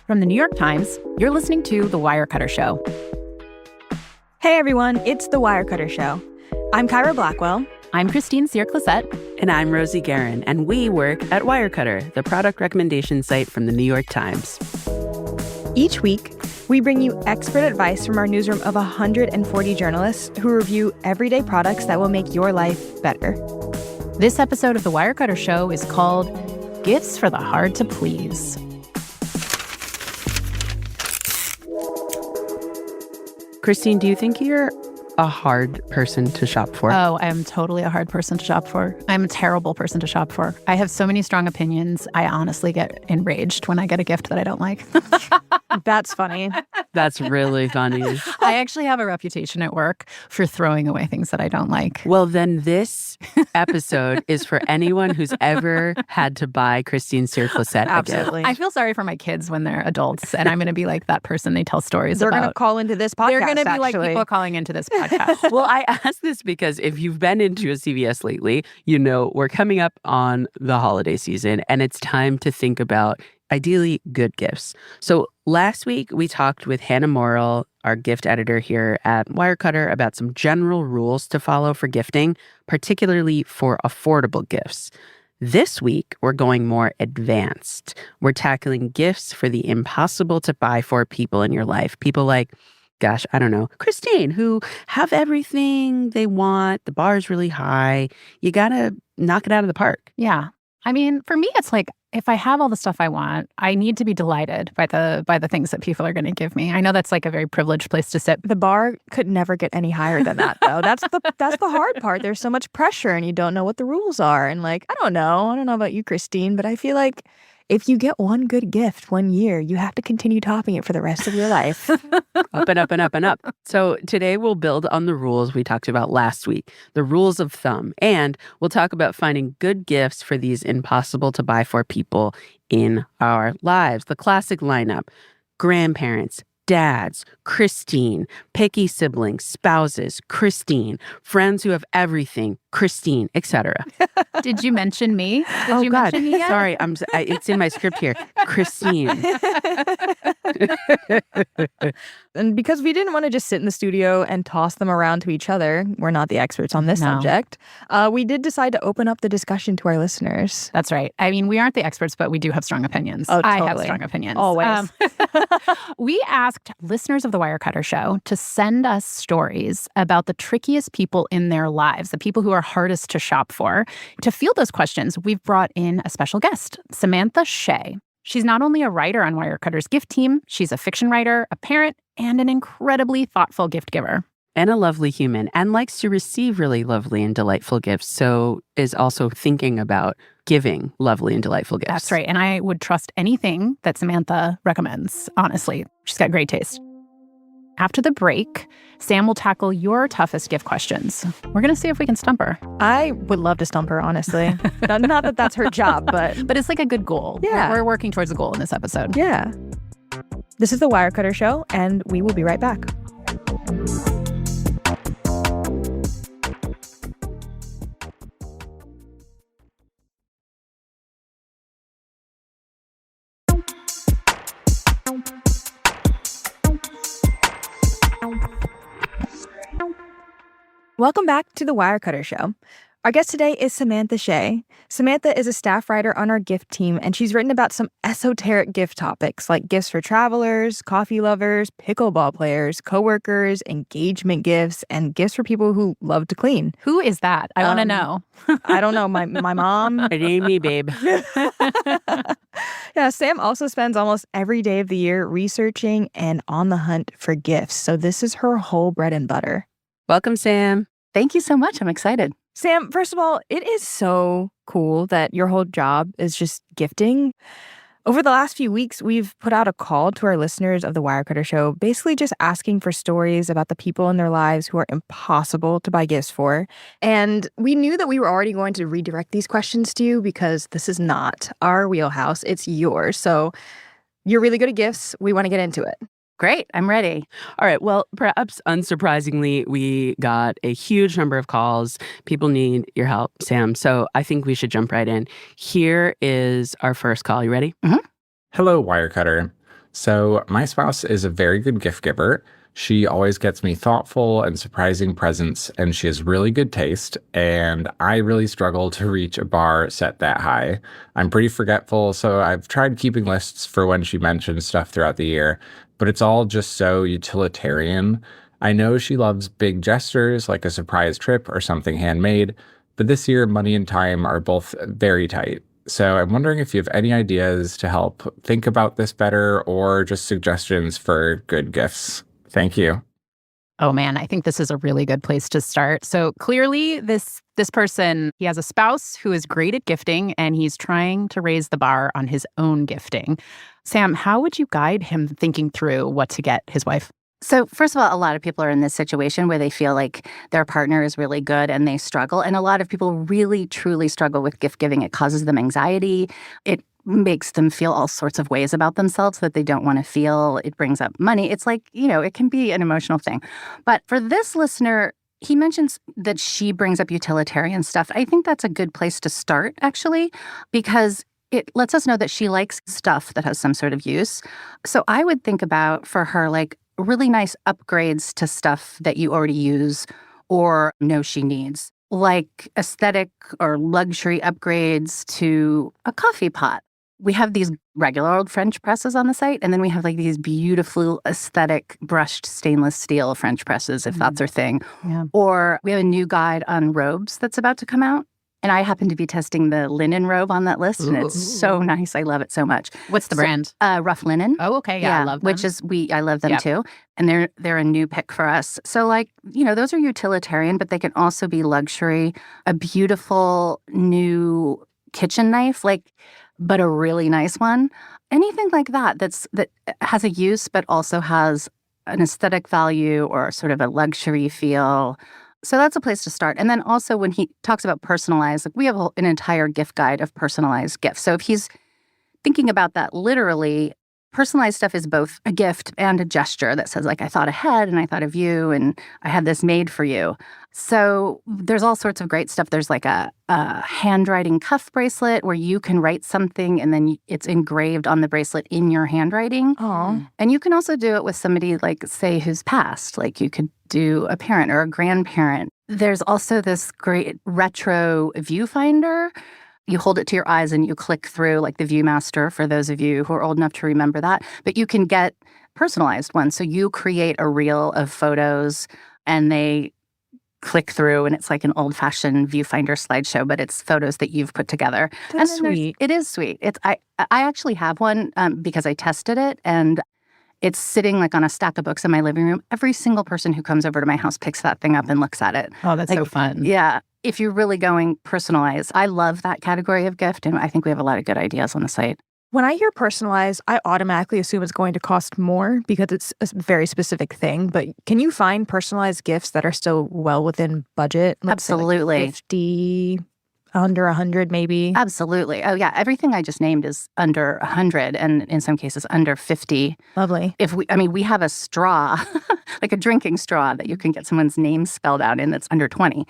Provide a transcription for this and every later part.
From the New York Times, you're listening to The Wirecutter Show. Hey everyone, it's The Wirecutter Show. I'm Kyra Blackwell. I'm Christine Cyr-Clisette. And I'm Rosie Guerin, and we work at Wirecutter, the product recommendation site from the New York Times. Each week, we bring you expert advice from our newsroom of 140 journalists who review everyday products that will make your life better. This episode of The Wirecutter Show is called Gifts for the Hard to Please. Christine, do you think you're a hard person to shop for? Oh, I am totally a hard person to shop for. I'm a terrible person to shop for. I have so many strong opinions. I honestly get enraged when I get a gift that I don't like. That's funny. That's really funny. I actually have a reputation at work for throwing away things that I don't like. Well, then this episode is for anyone who's ever had to buy Christine Cyr-Clisette a gift. Absolutely. I feel sorry for my kids when they're adults, and I'm going to be like that person they tell stories They're about. They're going to call into this podcast, They're going to be actually. like people calling into this podcast. Well, I ask this because if you've been into a CVS lately, you know we're coming up on the holiday season, and it's time to think about ideally good gifts. So last week, we talked with Hannah Morrill, our gift editor here at Wirecutter, about some general rules to follow for gifting, particularly for affordable gifts. This week, we're going more advanced. We're tackling gifts for the impossible to buy for people in your life. People like, gosh, I don't know, Christine, who have everything they want. The bar is really high. You got to knock it out of the park. Yeah. I mean, for me, it's like, if I have all the stuff I want, I need to be delighted by the things that people are going to give me. I know that's like a very privileged place to sit. The bar could never get any higher than that, though. That's the hard part. There's so much pressure, and you don't know what the rules are. And like, I don't know about you, Christine, but I feel like if you get one good gift one year, you have to continue topping it for the rest of your life. Up and up and up and up. So today we'll build on the rules we talked about last week, the rules of thumb, and we'll talk about finding good gifts for these impossible to buy for people in our lives. The classic lineup: grandparents, dads, Christine, picky siblings, spouses, Christine, friends who have everything, Christine, etc. Did you mention me? Did you God. mention me yet? Sorry, it's in my script here. Christine. And because we didn't want to just sit in the studio and toss them around to each other, we're not the experts on this subject, we did decide to open up the discussion to our listeners. That's right. I mean, we aren't the experts, but we do have strong opinions. Oh, totally. I have strong opinions. Always. We asked listeners of The Wirecutter Show to send us stories about the trickiest people in their lives, the people who are hardest to shop for. To field those questions, we've brought in a special guest, Samantha Schoech. She's not only a writer on Wirecutter's gift team, she's a fiction writer, a parent, and an incredibly thoughtful gift giver. And a lovely human, and likes to receive really lovely and delightful gifts, so is also thinking about giving lovely and delightful gifts. That's right. And I would trust anything that Samantha recommends, honestly. She's got great taste. After the break, Sam will tackle your toughest gift questions. We're going to see if we can stump her. I would love to stump her, honestly. Not that that's her job, but... But it's like a good goal. Yeah. We're working towards a goal in this episode. Yeah. This is The Wirecutter Show, and we will be right back. Welcome back to The Wirecutter Show. Our guest today is Samantha Schoech. Samantha is a staff writer on our gift team, and she's written about some esoteric gift topics like gifts for travelers, coffee lovers, pickleball players, coworkers, engagement gifts, and gifts for people who love to clean. Who is that? I want to know. I don't know. My mom. It ain't me, babe. Yeah, Sam also spends almost every day of the year researching and on the hunt for gifts. So this is her whole bread and butter. Welcome, Sam. Thank you so much. I'm excited. Sam, first of all, it is so cool that your whole job is just gifting. Over the last few weeks, we've put out a call to our listeners of The Wirecutter Show, basically just asking for stories about the people in their lives who are impossible to buy gifts for. And we knew that we were already going to redirect these questions to you because this is not our wheelhouse. It's yours. So you're really good at gifts. We want to get into it. Great. I'm ready. All right. Well, perhaps unsurprisingly, we got a huge number of calls. People need your help, Sam. So I think we should jump right in. Here is our first call. You ready? Mm-hmm. Hello, Wirecutter. So, my spouse is a very good gift giver. She always gets me thoughtful and surprising presents, and she has really good taste. And I really struggle to reach a bar set that high. I'm pretty forgetful, so I've tried keeping lists for when she mentions stuff throughout the year, but it's all just so utilitarian. I know she loves big gestures like a surprise trip or something handmade, but this year, money and time are both very tight. So I'm wondering if you have any ideas to help think about this better or just suggestions for good gifts. Thank you. Oh man, I think this is a really good place to start. So clearly this person, he has a spouse who is great at gifting and he's trying to raise the bar on his own gifting. Sam, how would you guide him thinking through what to get his wife? So, first of all, a lot of people are in this situation where they feel like their partner is really good and they struggle. And a lot of people really, truly struggle with gift giving. It causes them anxiety. It makes them feel all sorts of ways about themselves that they don't want to feel. It brings up money. It's like, it can be an emotional thing. But for this listener, he mentions that she brings up utilitarian stuff. I think that's a good place to start, actually, because it lets us know that she likes stuff that has some sort of use. So I would think about for her, like, really nice upgrades to stuff that you already use or know she needs, like aesthetic or luxury upgrades to a coffee pot. We have these regular old French presses on the site, and then we have like these beautiful aesthetic brushed stainless steel French presses, if that's her thing. Yeah. Or we have a new guide on robes that's about to come out. And I happen to be testing the linen robe on that list, and it's so nice. I love it so much. What's the brand? Rough Linen. Oh, okay. Yeah, I love them. I love them too. And they're a new pick for us. So like, those are utilitarian, but they can also be luxury. A beautiful new kitchen knife, but a really nice one. Anything like that that has a use, but also has an aesthetic value or sort of a luxury feel. So that's a place to start. And then also when he talks about personalized, we have an entire gift guide of personalized gifts. So if he's thinking about that literally, personalized stuff is both a gift and a gesture that says, like, I thought ahead and I thought of you and I had this made for you. So there's all sorts of great stuff. There's like a handwriting cuff bracelet where you can write something and then it's engraved on the bracelet in your handwriting. Aww. And you can also do it with somebody, like, say, who's passed. Like, you could do a parent or a grandparent. There's also this great retro viewfinder. You hold it to your eyes and you click through, like the Viewmaster, for those of you who are old enough to remember that. But you can get personalized ones. So you create a reel of photos and they click through, and it's like an old-fashioned viewfinder slideshow, but it's photos that you've put together. That's and sweet. It is sweet. I actually have one because I tested it, and it's sitting like on a stack of books in my living room. Every single person who comes over to my house picks that thing up and looks at it. Oh, that's so fun. Yeah. If you're really going personalized, I love that category of gift, and I think we have a lot of good ideas on the site. When I hear personalized, I automatically assume it's going to cost more because it's a very specific thing. But can you find personalized gifts that are still well within budget? Let's say, like, Absolutely. 50, under 100 maybe? Absolutely. Oh, yeah. Everything I just named is under 100 and in some cases under 50. Lovely. We have a straw, like a drinking straw that you can get someone's name spelled out in that's under 20.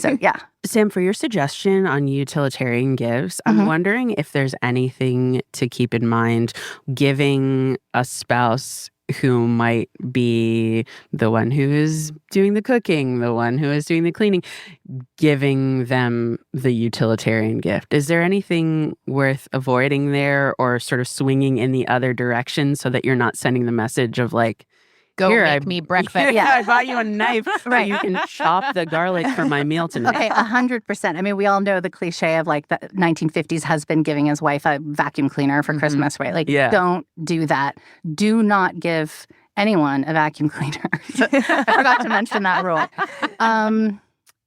So, yeah. Sam, for your suggestion on utilitarian gifts, I'm wondering if there's anything to keep in mind giving a spouse who might be the one who is doing the cooking, the one who is doing the cleaning, giving them the utilitarian gift. Is there anything worth avoiding there or sort of swinging in the other direction so that you're not sending the message of like, Go here, make me breakfast. Yeah, I bought you a knife so you can chop the garlic for my meal tonight. Okay, 100%. We all know the cliche of like the 1950s husband giving his wife a vacuum cleaner for Christmas, right? Like, don't do that. Do not give anyone a vacuum cleaner. So, I forgot to mention that rule.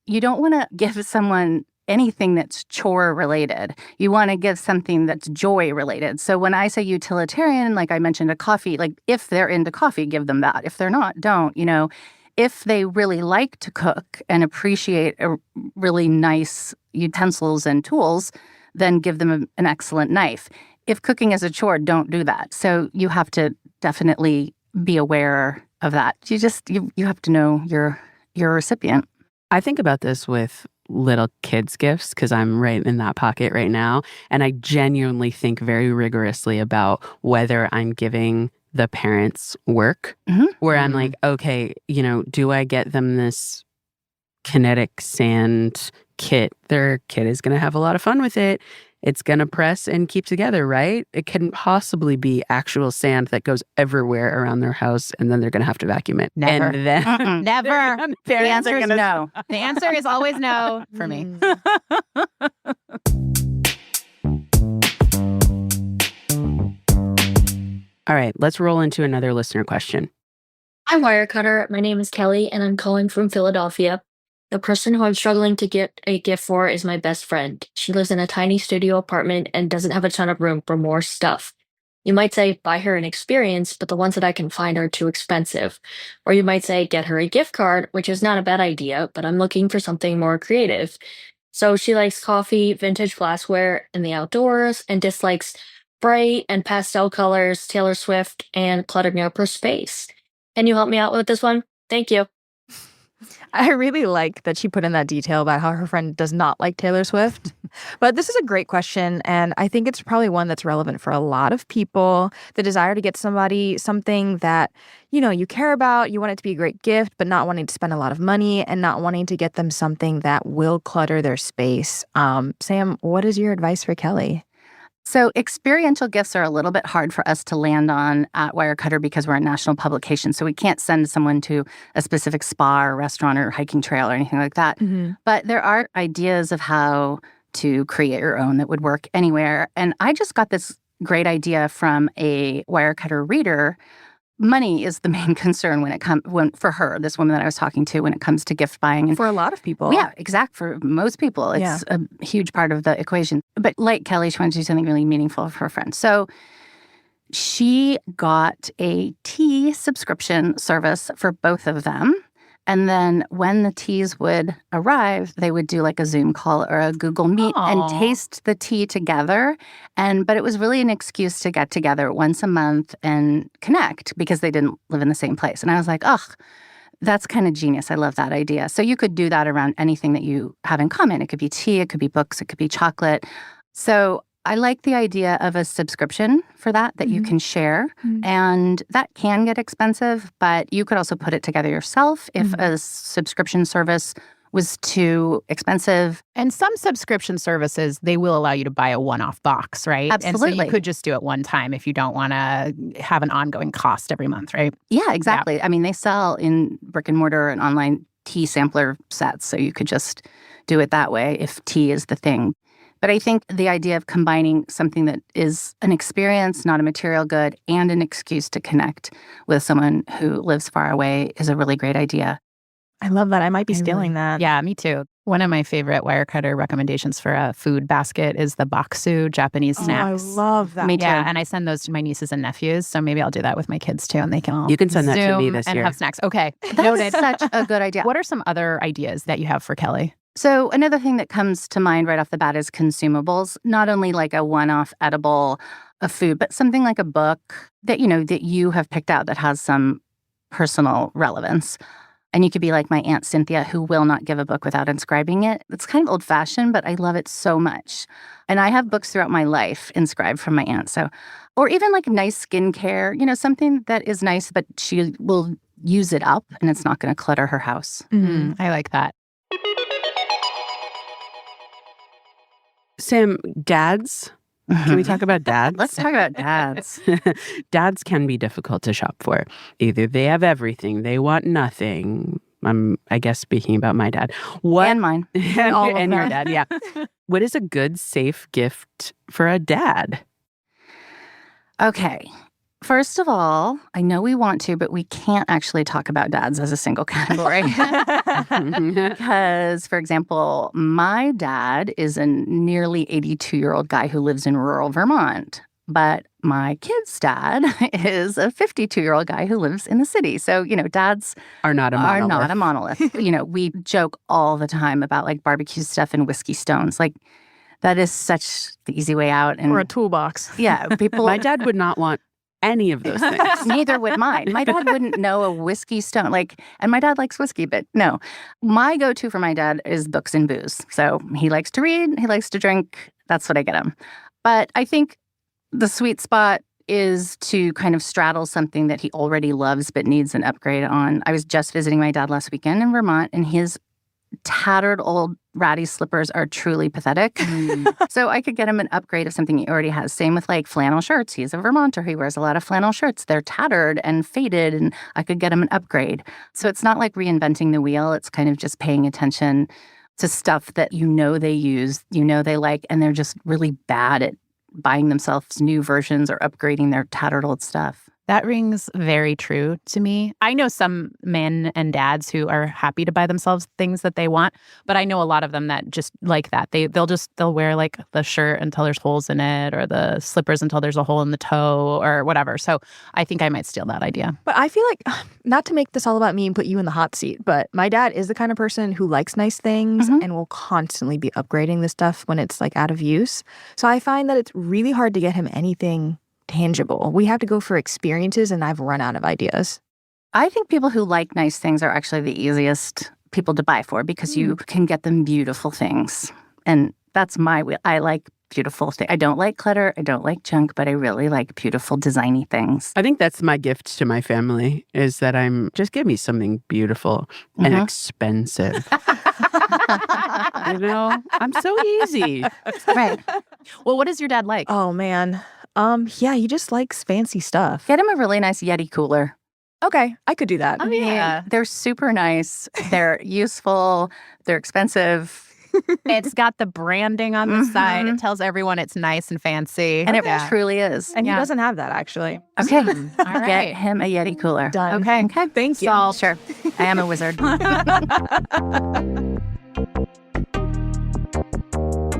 You don't want to give someone anything that's chore related. You want to give something that's joy related. So when I say utilitarian, like I mentioned a coffee, like if they're into coffee, give them that. If they're not, don't. If they really like to cook and appreciate really nice utensils and tools, then give them an excellent knife. If cooking is a chore, don't do that. So you have to definitely be aware of that. You have to know your recipient. I think about this with little kids' gifts because I'm right in that pocket right now. And I genuinely think very rigorously about whether I'm giving the parents' work, where I'm like, okay, do I get them this kinetic sand kit? Their kid is going to have a lot of fun with it. It's going to press and keep together, right? It couldn't possibly be actual sand that goes everywhere around their house, and then they're going to have to vacuum it. Never. And then Never. The answer is no. The answer is always no for me. All right, let's roll into another listener question. Hi, Wirecutter. My name is Kelly, and I'm calling from Philadelphia. The person who I'm struggling to get a gift for is my best friend. She lives in a tiny studio apartment and doesn't have a ton of room for more stuff. You might say, buy her an experience, but the ones that I can find are too expensive. Or you might say, get her a gift card, which is not a bad idea, but I'm looking for something more creative. So she likes coffee, vintage glassware, and the outdoors, and dislikes bright and pastel colors, Taylor Swift, and cluttered up her space. Can you help me out with this one? Thank you. I really like that she put in that detail about how her friend does not like Taylor Swift. But this is a great question, and I think it's probably one that's relevant for a lot of people. The desire to get somebody something that, you care about, you want it to be a great gift, but not wanting to spend a lot of money and not wanting to get them something that will clutter their space. Sam, what is your advice for Kelly? So experiential gifts are a little bit hard for us to land on at Wirecutter because we're a national publication. So we can't send someone to a specific spa or restaurant or hiking trail or anything like that. But there are ideas of how to create your own that would work anywhere. And I just got this great idea from a Wirecutter reader. Money is the main concern for her, this woman that I was talking to, when it comes to gift buying. And for a lot of people. Yeah, exact. For most people, it's a huge part of the equation. But like Kelly, she wanted to do something really meaningful for her friend. So she got a tea subscription service for both of them. And then when the teas would arrive, they would do like a Zoom call or a Google Meet and taste the tea together. But it was really an excuse to get together once a month and connect because they didn't live in the same place. And I was like, that's kind of genius. I love that idea. So you could do that around anything that you have in common. It could be tea, it could be books, it could be chocolate. So I like the idea of a subscription for that you can share. And that can get expensive, but you could also put it together yourself if a subscription service was too expensive. And some subscription services, they will allow you to buy a one-off box, right? Absolutely. And so you could just do it one time if you don't want to have an ongoing cost every month, right? Yeah, exactly. Yeah. I mean, they sell in brick and mortar and online tea sampler sets, so you could just do it that way if tea is the thing. But I think the idea of combining something that is an experience, not a material good, and an excuse to connect with someone who lives far away is a really great idea. I love that. I might be stealing that. Yeah, me too. One of my favorite Wirecutter recommendations for a food basket is the baksu Japanese snacks. I love that. Me too. Yeah, and I send those to my nieces and nephews, so maybe I'll do that with my kids too, and they can all You can send that to Zoom me this and year. have snacks. Okay, That's noted. such a good idea. What are some other ideas that you have for Kelly? So another thing that comes to mind right off the bat is consumables, not only like a one-off edible of food, but something like a book that, that you have picked out that has some personal relevance. And you could be like my Aunt Cynthia, who will not give a book without inscribing it. It's kind of old-fashioned, but I love it so much. And I have books throughout my life inscribed from my aunt. So, or even like nice skincare, something that is nice, but she will use it up and it's not going to clutter her house. I like that. Sam, dads? Can we talk about dads? Let's talk about dads. Dads can be difficult to shop for. Either they have everything, they want nothing. I'm, I guess, speaking about my dad. And mine. And your dad, yeah. What is a good, safe gift for a dad? Okay. First of all, I know we want to, but we can't actually talk about dads as a single category. Because, for example, my dad is a nearly 82-year-old guy who lives in rural Vermont. But my kid's dad is a 52-year-old guy who lives in the city. So, dads are not a monolith. We joke all the time about like barbecue stuff and whiskey stones. Like, that is such the easy way out. And or a toolbox. Yeah, people. My dad would not want any of those things. Neither would mine. My dad wouldn't know a whiskey stone. And my dad likes whiskey, but no. My go-to for my dad is books and booze. So he likes to read, he likes to drink. That's what I get him. But I think the sweet spot is to kind of straddle something that he already loves but needs an upgrade on. I was just visiting my dad last weekend in Vermont, and his tattered old ratty slippers are truly pathetic. So I could get him an upgrade of something he already has. Same with like flannel shirts. He's a Vermonter. He wears a lot of flannel shirts. They're tattered and faded, and I could get him an upgrade. So it's not like reinventing the wheel. It's kind of just paying attention to stuff that they use, they like, and they're just really bad at buying themselves new versions or upgrading their tattered old stuff. That rings very true to me. I know some men and dads who are happy to buy themselves things that they want, but I know a lot of them that just like that. They'll wear like the shirt until there's holes in it, or the slippers until there's a hole in the toe, or whatever. So I think I might steal that idea. But I feel like, not to make this all about me and put you in the hot seat, but my dad is the kind of person who likes nice things and will constantly be upgrading the stuff when it's like out of use. So I find that it's really hard to get him anything tangible. We have to go for experiences, and I've run out of ideas. I think people who like nice things are actually the easiest people to buy for, because you can get them beautiful things. And that's my way. I like beautiful things. I don't like clutter. I don't like junk, but I really like beautiful, designy things. I think that's my gift to my family, is that just give me something beautiful and expensive. I'm so easy. Right. Well, what does your dad like? Oh, man. Yeah, he just likes fancy stuff. Get him a really nice Yeti cooler. Okay, I could do that. Oh, yeah. They're super nice. They're useful. They're expensive. It's got the branding on the side. It tells everyone it's nice and fancy. And it truly is. And he doesn't have that, actually. Okay. All right. Get him a Yeti cooler. Done. Okay. Thank you. Solved. Sure. I am a wizard.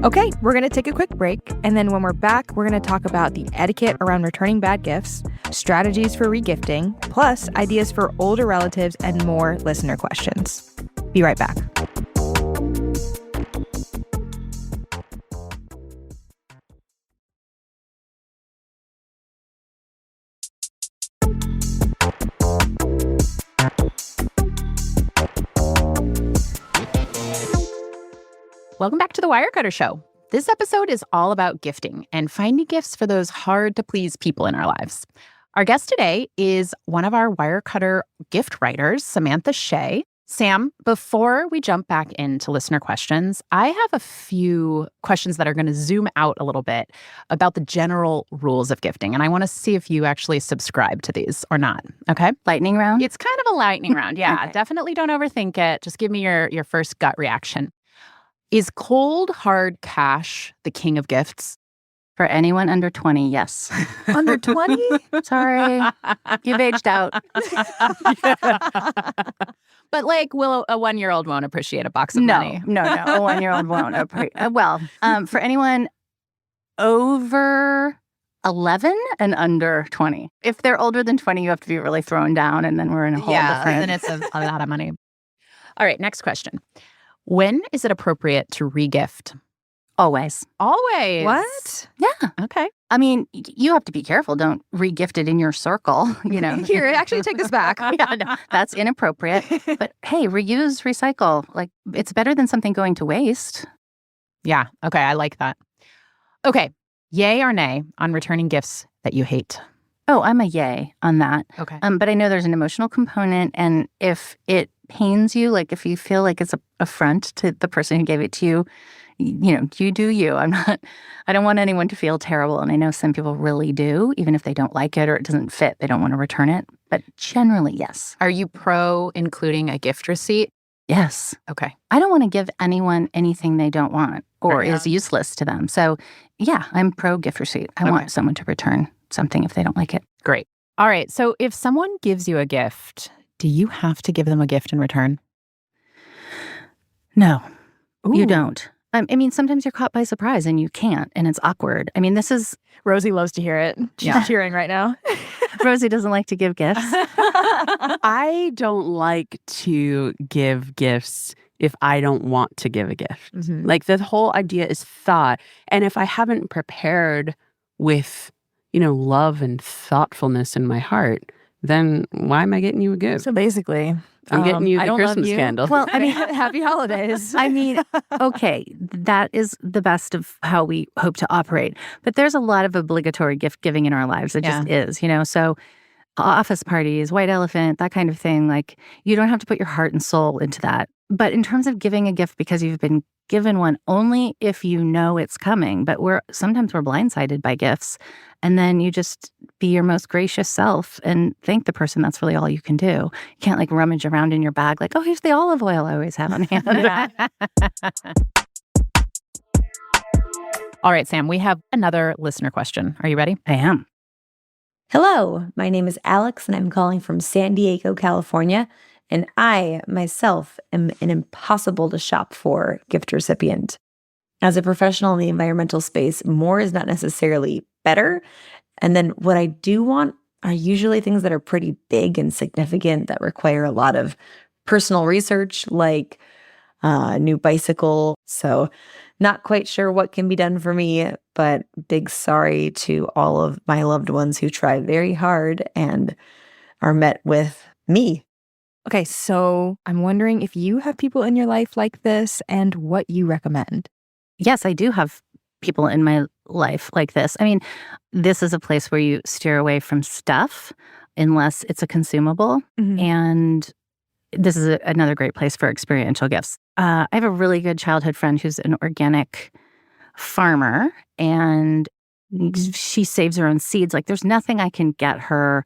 Okay, we're going to take a quick break. And then when we're back, we're going to talk about the etiquette around returning bad gifts, strategies for regifting, plus ideas for older relatives and more listener questions. Be right back. Welcome back to the Wirecutter Show. This episode is all about gifting and finding gifts for those hard-to-please people in our lives. Our guest today is one of our Wirecutter gift writers, Samantha Shea. Sam, before we jump back into listener questions, I have a few questions that are going to zoom out a little bit about the general rules of gifting. And I want to see if you actually subscribe to these or not. Okay? Lightning round? It's kind of a lightning round. Yeah. Okay. Definitely don't overthink it. Just give me your first gut reaction. Is cold, hard cash the king of gifts? For anyone under 20, yes. Under 20? Sorry. You've aged out. But like, a 1-year-old won't appreciate a box of money. No. A 1-year-old won't. For anyone over 11 and under 20. If they're older than 20, you have to be really thrown down, and then we're in a whole different... then it's a lot of money. All right, next question. When is it appropriate to regift? Always. Always. What? Yeah. Okay. I mean, you have to be careful. Don't regift it in your circle, Here, actually take this back. Yeah, no, that's inappropriate. But hey, reuse, recycle. Like, it's better than something going to waste. Yeah. Okay. I like that. Okay. Yay or nay on returning gifts that you hate? Oh, I'm a yay on that. Okay. But I know there's an emotional component, and if it pains you, like if you feel like it's an affront to the person who gave it to you, you do you. I don't want anyone to feel terrible, and I know some people really do, even if they don't like it or it doesn't fit, they don't want to return it. But generally, yes. Are you pro including a gift receipt? Yes. Okay. I don't want to give anyone anything they don't want or is useless to them. So, yeah, I'm pro gift receipt. I want someone to return something if they don't like it. Great. All right. So if someone gives you a gift, do you have to give them a gift in return? No, you Ooh. don't. I mean, sometimes you're caught by surprise and you can't, and it's awkward. I mean, this is... Rosie loves to hear it. She's cheering right now. Rosie doesn't like to give gifts. I don't like to give gifts if I don't want to give a gift. Mm-hmm. Like, the whole idea is thought. And if I haven't prepared with, love and thoughtfulness in my heart, then why am I getting you a gift? So basically, I'm getting you I the don't love Christmas you. candle. Well, I mean, Happy holidays. I mean, okay, that is the best of how we hope to operate. But there's a lot of obligatory gift giving in our lives. It just is, So office parties, white elephant, that kind of thing. Like, you don't have to put your heart and soul into that. But in terms of giving a gift because you've been given one, only if you know it's coming. But sometimes we're blindsided by gifts. And then you just be your most gracious self and thank the person. That's really all you can do. You can't like rummage around in your bag like, oh, here's the olive oil I always have on hand. All right, Sam, we have another listener question. Are you ready? I am. Hello, my name is Alex and I'm calling from San Diego, California. And I, myself, am an impossible to shop for gift recipient. As a professional in the environmental space, more is not necessarily better. And then what I do want are usually things that are pretty big and significant that require a lot of personal research, like a new bicycle. So not quite sure what can be done for me, but big sorry to all of my loved ones who try very hard and are met with me. Okay, so I'm wondering if you have people in your life like this and what you recommend. Yes, I do have people in my life like this. I mean, this is a place where you steer away from stuff unless it's a consumable. Mhm. And this is another great place for experiential gifts. I have a really good childhood friend who's an organic farmer, and she saves her own seeds. Like, there's nothing I can get her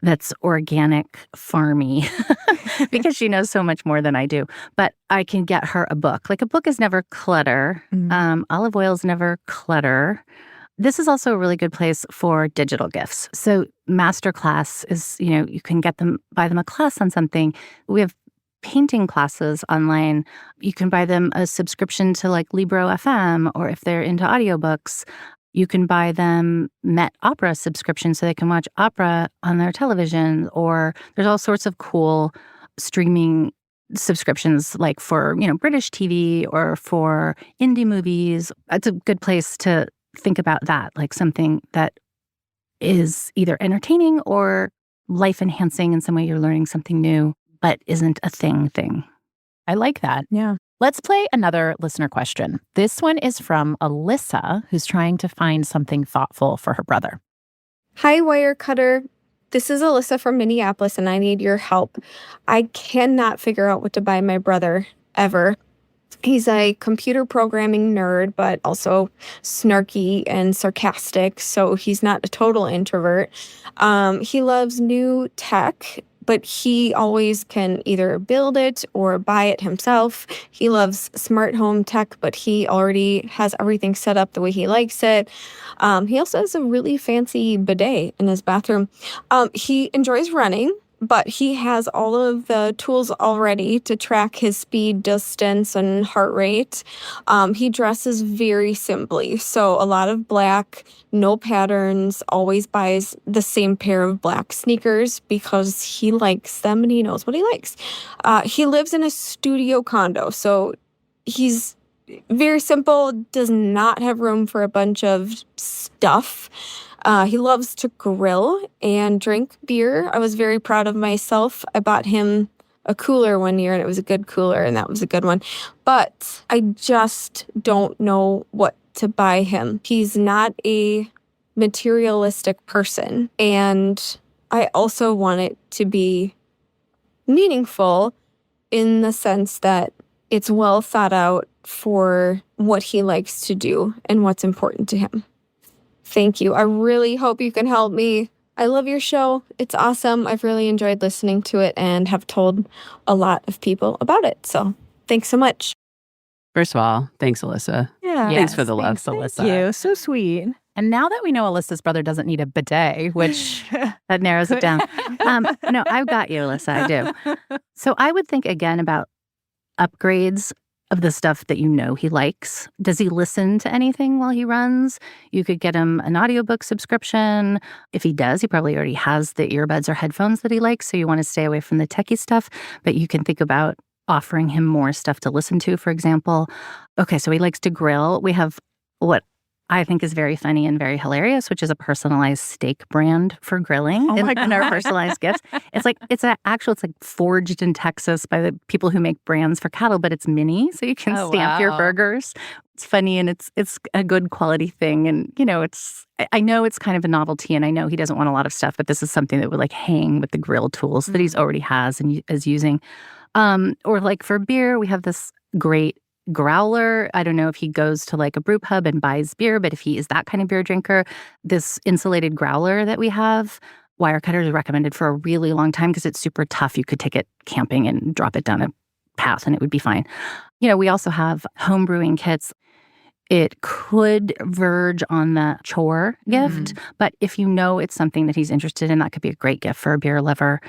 that's organic farmy because she knows so much more than I do. But I can get her a book. Like, a book is never clutter. Olive oil is never clutter. This is also a really good place for digital gifts. So Masterclass is, you can buy them a class on something. We have painting classes online. You can buy them a subscription to like Libro FM, or if they're into audiobooks, you can buy them Met Opera subscriptions so they can watch opera on their television, or there's all sorts of cool streaming subscriptions like for, British TV or for indie movies. It's a good place to think about that, like something that is either entertaining or life-enhancing in some way. You're learning something new, but isn't a thing. I like that. Yeah. Let's play another listener question. This one is from Alyssa, who's trying to find something thoughtful for her brother. Hi, Wirecutter. This is Alyssa from Minneapolis, and I need your help. I cannot figure out what to buy my brother, ever. He's a computer programming nerd, but also snarky and sarcastic, so he's not a total introvert. He loves new tech, but he always can either build it or buy it himself. He loves smart home tech, but he already has everything set up the way he likes it. He also has a really fancy bidet in his bathroom. He enjoys running, but he has all of the tools already to track his speed, distance, and heart rate. He dresses very simply, so a lot of black, no patterns, always buys the same pair of black sneakers because he likes them and he knows what he likes. He lives in a studio condo, so he's very simple, does not have room for a bunch of stuff. He loves to grill and drink beer. I was very proud of myself. I bought him a cooler one year, and it was a good cooler, and that was a good one. But I just don't know what to buy him. He's not a materialistic person, and I also want it to be meaningful in the sense that it's well thought out for what he likes to do and what's important to him. Thank you. I really hope you can help me. I love your show. It's awesome. I've really enjoyed listening to it and have told a lot of people about it. So thanks so much. First of all, thanks, Alyssa. Yeah. Thanks for the love. Thanks, Alyssa. Thank you. So sweet. And now that we know Alyssa's brother doesn't need a bidet, which That narrows it down. No, I've got you, Alyssa. I do. So I would think again about upgrades of the stuff that he likes. Does he listen to anything while he runs? You could get him an audiobook subscription. If he does, he probably already has the earbuds or headphones that he likes, so you want to stay away from the techie stuff. But you can think about offering him more stuff to listen to, for example. Okay, so he likes to grill. We have what I think is very funny and very hilarious, which is a personalized steak brand for grilling in our personalized gifts. It's like it's forged in Texas by the people who make brands for cattle, but it's mini, so you can stamp your burgers. It's funny and it's a good quality thing, and I know it's kind of a novelty, and I know he doesn't want a lot of stuff, but this is something that would like hang with the grill tools that he's already has and is using. Or like for beer, we have this great growler. I don't know if he goes to like a brew pub and buys beer, but if he is that kind of beer drinker, this insulated growler that we have, Wirecutter is recommended for a really long time because it's super tough. You could take it camping and drop it down a path and it would be fine. We also have home brewing kits. It could verge on the chore gift, but if it's something that he's interested in, that could be a great gift for a beer lover.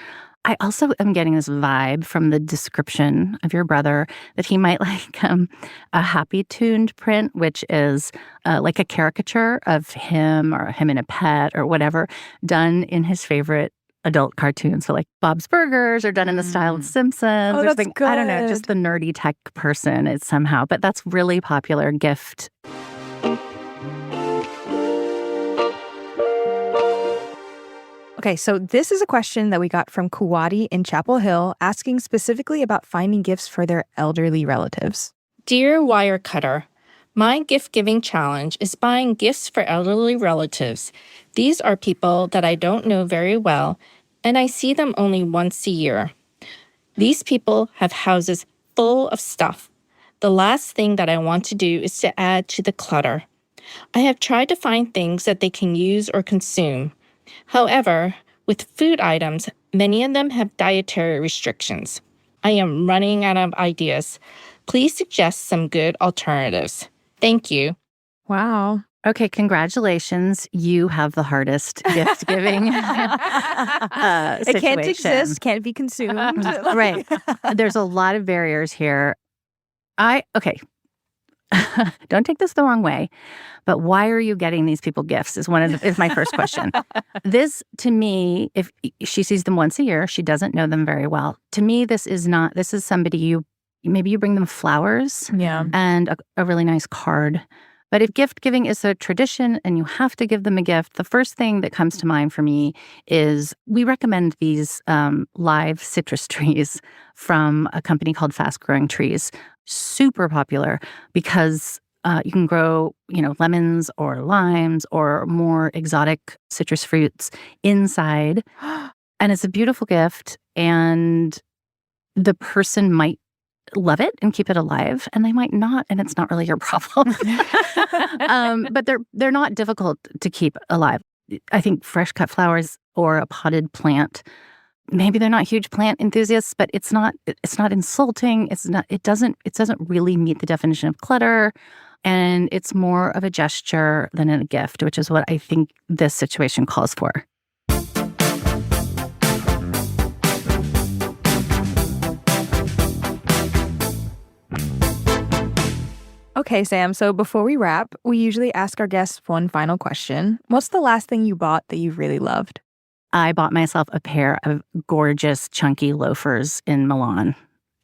I also am getting this vibe from the description of your brother that he might like a happy tuned print, which is like a caricature of him or him and a pet or whatever done in his favorite adult cartoons. So like Bob's Burgers are done in the style of Simpsons. Oh, that's good. I don't know, just the nerdy tech person is somehow, but that's really popular gift. Okay, so this is a question that we got from Kuwati in Chapel Hill, asking specifically about finding gifts for their elderly relatives. Dear Wirecutter, my gift-giving challenge is buying gifts for elderly relatives. These are people that I don't know very well, and I see them only once a year. These people have houses full of stuff. The last thing that I want to do is to add to the clutter. I have tried to find things that they can use or consume. However, with food items, many of them have dietary restrictions. I am running out of ideas. Please suggest some good alternatives. Thank you. Wow. Okay, congratulations. You have the hardest gift-giving It can't exist, can't be consumed. Right. There's a lot of barriers here. Don't take this the wrong way, but why are you getting these people gifts is my first question. This, to me, if she sees them once a year, she doesn't know them very well. To me, this is somebody maybe you bring them flowers and a really nice card. But if gift giving is a tradition and you have to give them a gift, the first thing that comes to mind for me is we recommend these live citrus trees from a company called Fast Growing Trees. Super popular because you can grow, lemons or limes or more exotic citrus fruits inside. And it's a beautiful gift. And the person might love it and keep it alive, and they might not, and it's not really your problem. But they're not difficult to keep alive. I think fresh cut flowers or a potted plant, maybe they're not huge plant enthusiasts, but it's not insulting. It doesn't really meet the definition of clutter, and it's more of a gesture than a gift, which is what I think this situation calls for. Okay, Sam, so before we wrap, we usually ask our guests one final question. What's the last thing you bought that you really loved? I bought myself a pair of gorgeous, chunky loafers in Milan.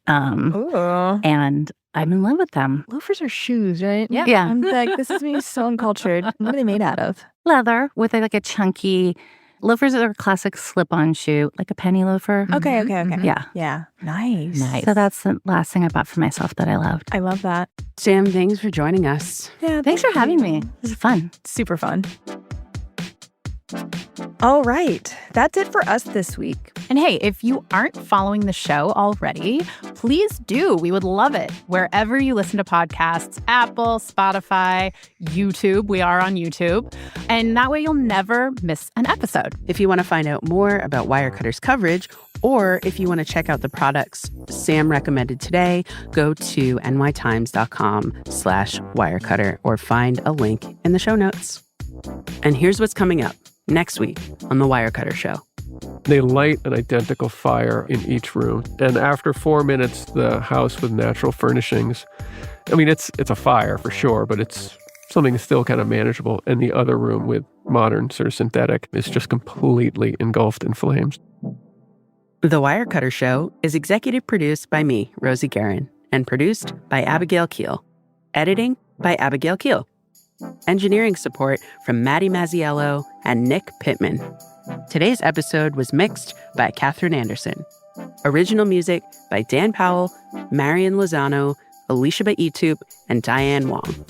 And I'm in love with them. Loafers are shoes, right? Yeah. I'm like, this is me so uncultured. What are they made out of? Leather with like a chunky... Loafers are a classic slip-on shoe, like a penny loafer. Okay. Yeah. Nice. So that's the last thing I bought for myself that I loved. I love that. Sam, thanks for joining us. Yeah, Thanks for having me. This is fun. Super fun. All right. That's it for us this week. And hey, if you aren't following the show already, please do. We would love it. Wherever you listen to podcasts, Apple, Spotify, YouTube. We are on YouTube. And that way you'll never miss an episode. If you want to find out more about Wirecutter's coverage, or if you want to check out the products Sam recommended today, go to nytimes.com/Wirecutter or find a link in the show notes. And here's what's coming up next week on The Wirecutter Show. They light an identical fire in each room. And after 4 minutes, the house with natural furnishings, I mean, it's a fire for sure, but it's something still kind of manageable. And the other room with modern sort of synthetic is just completely engulfed in flames. The Wirecutter Show is executive produced by me, Rosie Guerin, and produced by Abigail Keel. Editing by Abigail Keel. Engineering support from Maddie Mazziello and Nick Pittman. Today's episode was mixed by Catherine Anderson. Original music by Dan Powell, Marian Lozano, Alicia Baitup, and Diane Wong.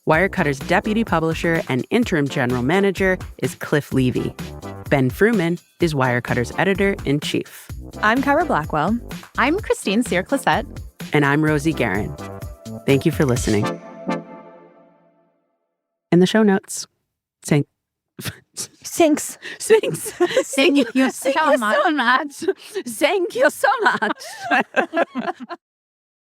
Wirecutter's deputy publisher and interim general manager is Cliff Levy. Ben Fruman is Wirecutter's editor-in-chief. I'm Kyra Blackwell. I'm Christine Cyr-Clisette. And I'm Rosie Guerin. Thank you for listening. In the show notes, Sinks. Thank you so much. Thank you so much.